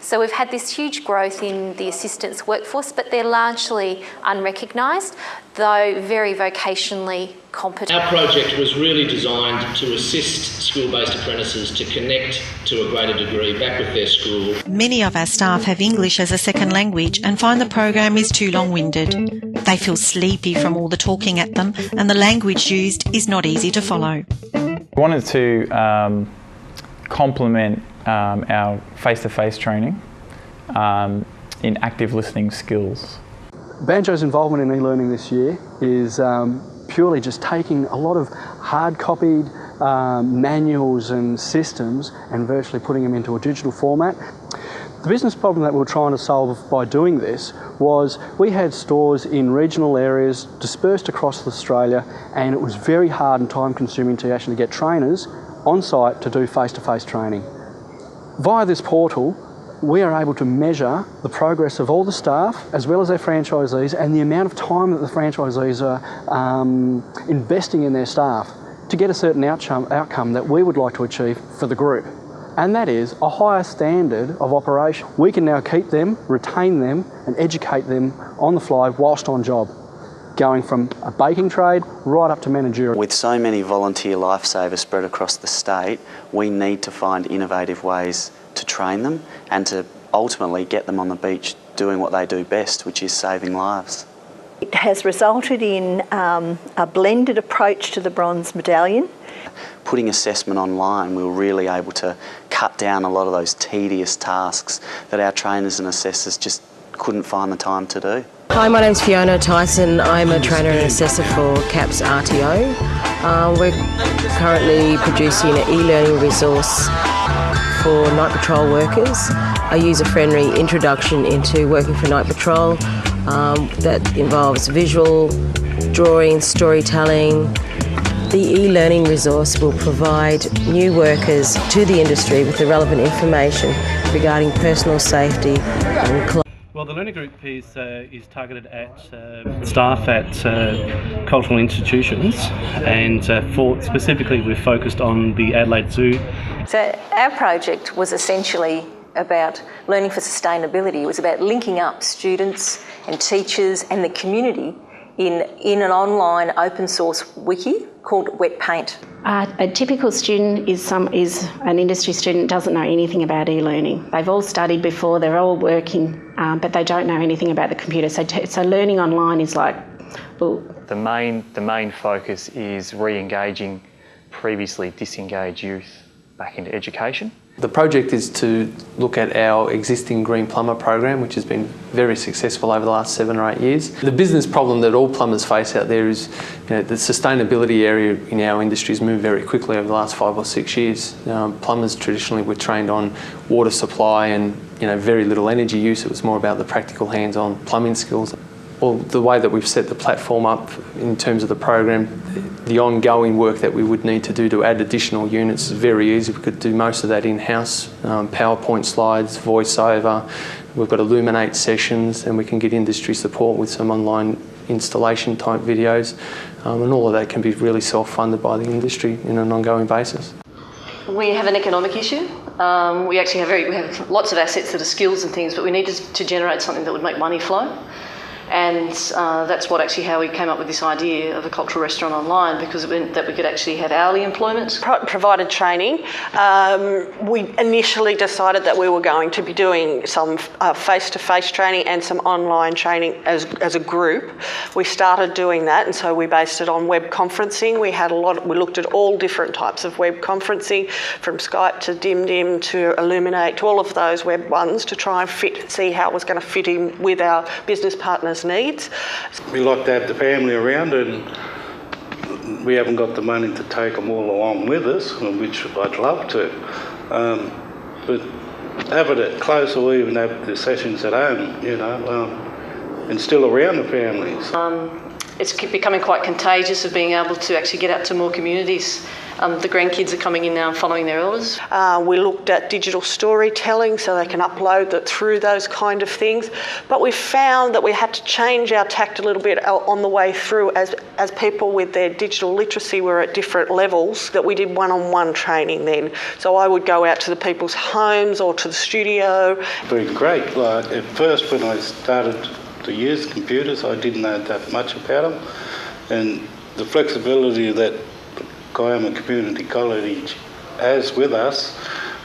So we've had this huge growth in the assistance workforce, but they're largely unrecognised, though very vocationally competent. Our project was really designed to assist school-based apprentices to connect to a greater degree back with their school. Many of our staff have English as a second language and find the program is too long-winded. They feel sleepy from all the talking at them, and the language used is not easy to follow. We wanted to complement our face-to-face training in active listening skills. Banjo's involvement in e-learning this year is purely just taking a lot of hard-copied manuals and systems and virtually putting them into a digital format. The business problem that we were trying to solve by doing this was we had stores in regional areas dispersed across Australia, and it was very hard and time-consuming to actually get trainers on site to do face-to-face training. Via this portal, we are able to measure the progress of all the staff as well as their franchisees and the amount of time that the franchisees are investing in their staff to get a certain outcome that we would like to achieve for the group. And that is a higher standard of operation. We can now keep them, retain them and educate them on the fly whilst on job, going from a baking trade right up to managerial. With so many volunteer lifesavers spread across the state, we need to find innovative ways to train them and to ultimately get them on the beach doing what they do best, which is saving lives. It has resulted in a blended approach to the bronze medallion. Putting assessment online, we were really able to cut down a lot of those tedious tasks that our trainers and assessors just couldn't find the time to do. Hi, my name's Fiona Tyson. I'm a trainer and assessor for CAPS RTO. We're currently producing an e-learning resource for night patrol workers. I use a friendly introduction into working for night patrol that involves visual, drawing, storytelling. The e-learning resource will provide new workers to the industry with the relevant information regarding personal safety and Well, the learning group is targeted at staff at cultural institutions, and specifically we're focused on the Adelaide Zoo. So our project was essentially about learning for sustainability. It was about linking up students and teachers and the community in an online open source wiki called Wet Paint. A typical student is an industry student, doesn't know anything about e-learning. They've all studied before, they're all working, but they don't know anything about the computer. So learning online is like, well... The main focus is re-engaging previously disengaged youth back into education. The project is to look at our existing Green Plumber program, which has been very successful over the last 7 or 8 years. The business problem that all plumbers face out there is, the sustainability area in our industry has moved very quickly over the last 5 or 6 years. Plumbers traditionally were trained on water supply and very little energy use. It was more about the practical hands-on plumbing skills. Well, the way that we've set the platform up in terms of the program, the ongoing work that we would need to do to add additional units is very easy. We could do most of that in-house, PowerPoint slides, voiceover. We've got Illuminate sessions, and we can get industry support with some online installation type videos. And all of that can be really self-funded by the industry in an ongoing basis. We have an economic issue. We have lots of assets that are skills and things, but we needed to generate something that would make money flow. And that's how we came up with this idea of a cultural restaurant online, because it meant that we could actually have hourly employment. Provided training. We initially decided that we were going to be doing some face-to-face training and some online training as a group. We started doing that, and so we based it on web conferencing. We looked at all different types of web conferencing, from Skype to DimDim to Illuminate, to all of those web ones, to try and see how it was going to fit in with our business partners' needs. We like to have the family around, and we haven't got the money to take them all along with us, which I'd love to. But have it at close, or even have the sessions at home, and still around the families. it's becoming quite contagious of being able to actually get out to more communities. The grandkids are coming in now and following their elders. We looked at digital storytelling so they can upload that through those kind of things. But we found that we had to change our tact a little bit on the way through as people with their digital literacy were at different levels, that we did one-on-one training then. So I would go out to the people's homes or to the studio. It's been great. Like at first when I started to use computers, I didn't know that much about them. And the flexibility that Kiama Community College has with us,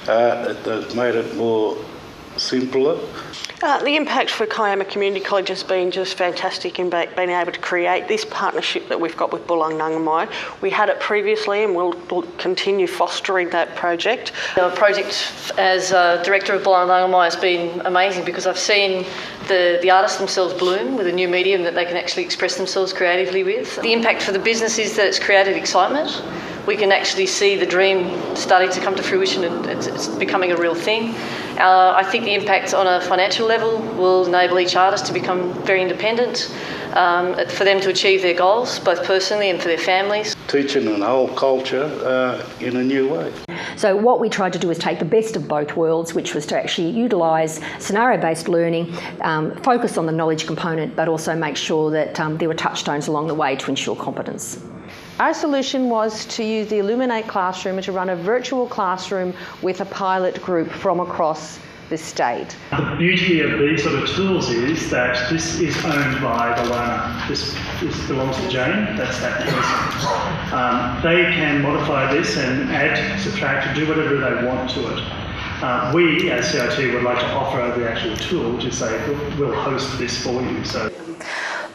it made it more simpler. The impact for Kiama Community College has been just fantastic in being able to create this partnership that we've got with Bulong Nungamai. We had it previously and we'll continue fostering that project. The project as Director of Bulong Nungamai has been amazing because I've seen the artists themselves bloom with a new medium that they can actually express themselves creatively with. The impact for the business is that it's created excitement. We can actually see the dream starting to come to fruition and it's becoming a real thing. I think the impact on a financial level will enable each artist to become very independent, for them to achieve their goals, both personally and for their families. Teaching an old culture in a new way. So what we tried to do is take the best of both worlds, which was to actually utilise scenario-based learning, focus on the knowledge component, but also make sure that there were touchstones along the way to ensure competence. Our solution was to use the Illuminate classroom and to run a virtual classroom with a pilot group from across the state. The beauty of these sort of tools is that this is owned by the learner. This belongs to Jane, that's that person. They can modify this and add, subtract, and do whatever they want to it. We, as CIT, would like to offer the actual tool to say, we'll host this for you. So.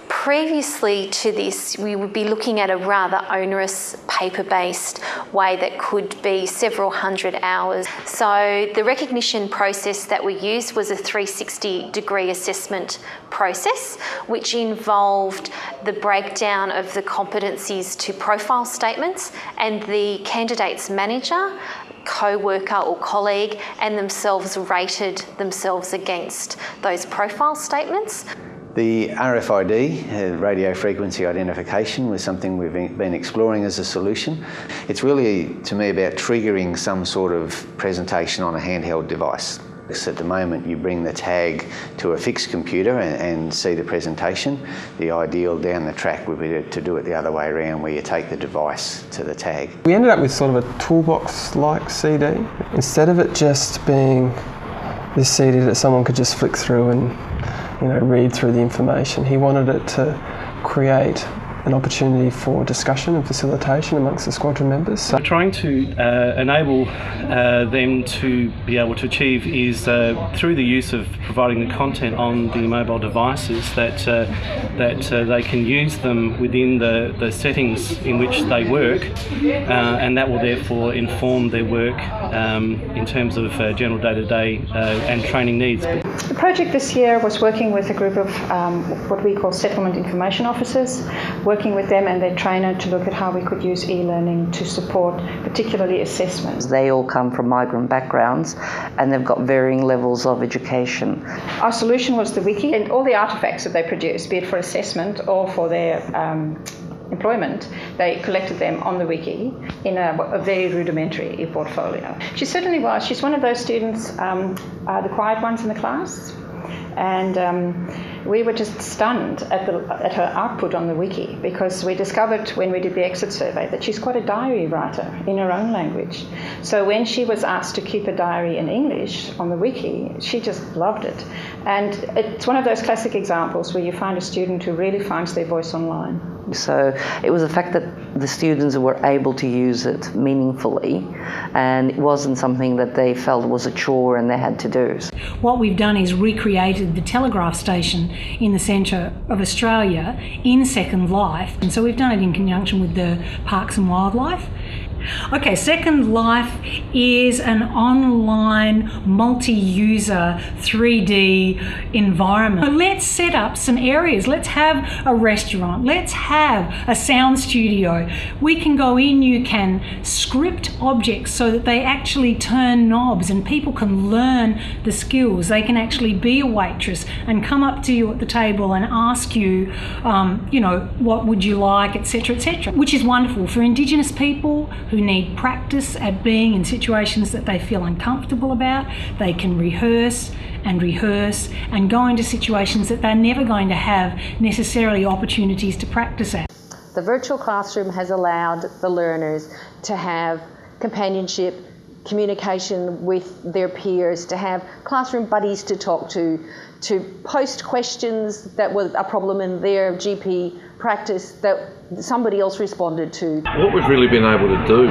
Previously to this, we would be looking at a rather onerous paper-based way that could be several hundred hours. So the recognition process that we used was a 360-degree assessment process, which involved the breakdown of the competencies to profile statements, and the candidate's manager, co-worker or colleague and themselves rated themselves against those profile statements. The RFID, radio frequency identification, was something we've been exploring as a solution. It's really, to me, about triggering some sort of presentation on a handheld device. At the moment, you bring the tag to a fixed computer and see the presentation. The ideal down the track would be to do it the other way around, where you take the device to the tag. We ended up with sort of a toolbox-like CD. Instead of it just being this CD that someone could just flick through and read through the information. He wanted it to create an opportunity for discussion and facilitation amongst the squadron members. So we're trying to enable them to be able to achieve is through the use of providing the content on the mobile devices that they can use them within the settings in which they work, and that will therefore inform their work in terms of general day-to-day and training needs. The project this year was working with a group of what we call settlement information officers, working with them and their trainer to look at how we could use e-learning to support particularly assessments. They all come from migrant backgrounds and they've got varying levels of education. Our solution was the wiki and all the artefacts that they produced, be it for assessment or for their employment, they collected them on the wiki in a very rudimentary portfolio. She certainly was. She's one of those students, the quiet ones in the class, and we were just stunned at her output on the wiki, because we discovered when we did the exit survey that she's quite a diary writer in her own language. So when she was asked to keep a diary in English on the wiki, she just loved it. And it's one of those classic examples where you find a student who really finds their voice online. So it was the fact that the students were able to use it meaningfully, and it wasn't something that they felt was a chore and they had to do. What we've done is recreated the telegraph station in the centre of Australia in Second Life, and so we've done it in conjunction with the Parks and Wildlife. Okay, Second Life is an online multi-user 3D environment. So let's set up some areas. Let's have a restaurant. Let's have a sound studio. We can go in, you can script objects so that they actually turn knobs and people can learn the skills. They can actually be a waitress and come up to you at the table and ask you, what would you like, etc., etc., which is wonderful for Indigenous people who need practice at being in situations that they feel uncomfortable about. They can rehearse and go into situations that they're never going to have necessarily opportunities to practice at. The virtual classroom has allowed the learners to have companionship, communication with their peers, to have classroom buddies to talk to post questions that were a problem in their GP practice that somebody else responded to. What we've really been able to do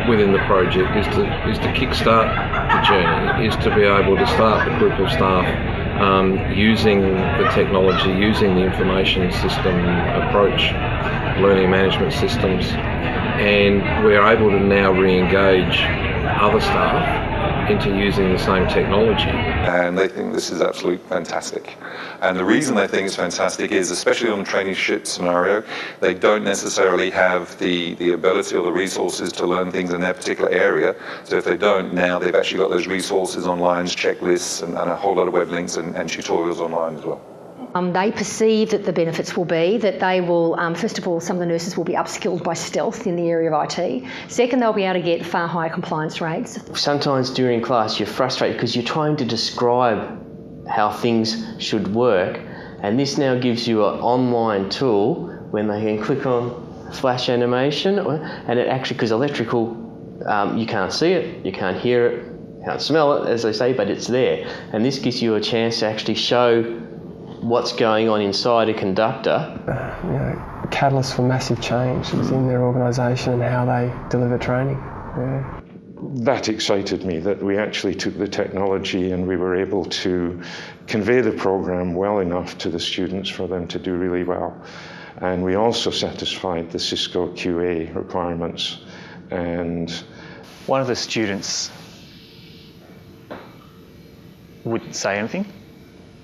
within the project is to kickstart the journey, is to be able to start a group of staff using the technology, using the information system approach, learning management systems, and we're able to now re-engage other staff into using the same technology. And they think this is absolutely fantastic. And the reason they think it's fantastic is, especially on a traineeship scenario, they don't necessarily have the ability or the resources to learn things in their particular area. So if they don't, now they've actually got those resources online, checklists, and a whole lot of web links and tutorials online as well. They perceive that the benefits will be that they will, first of all, some of the nurses will be upskilled by stealth in the area of IT. Second, they'll be able to get far higher compliance rates. Sometimes during class you're frustrated because you're trying to describe how things should work, and this now gives you an online tool when they can click on flash animation, and it actually, because electrical, you can't see it, you can't hear it, you can't smell it, as they say, but it's there. And this gives you a chance to actually show what's going on inside a conductor. Catalyst for massive change within their organisation and how they deliver training. Yeah. That excited me, that we actually took the technology and we were able to convey the program well enough to the students for them to do really well. And we also satisfied the Cisco QA requirements. And one of the students wouldn't say anything,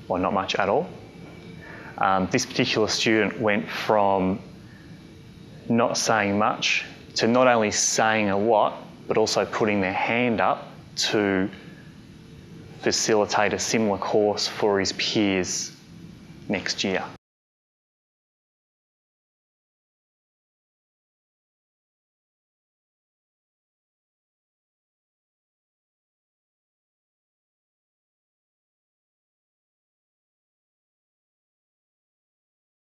or not much at all. This particular student went from not saying much to not only saying a lot, but also putting their hand up to facilitate a similar course for his peers next year.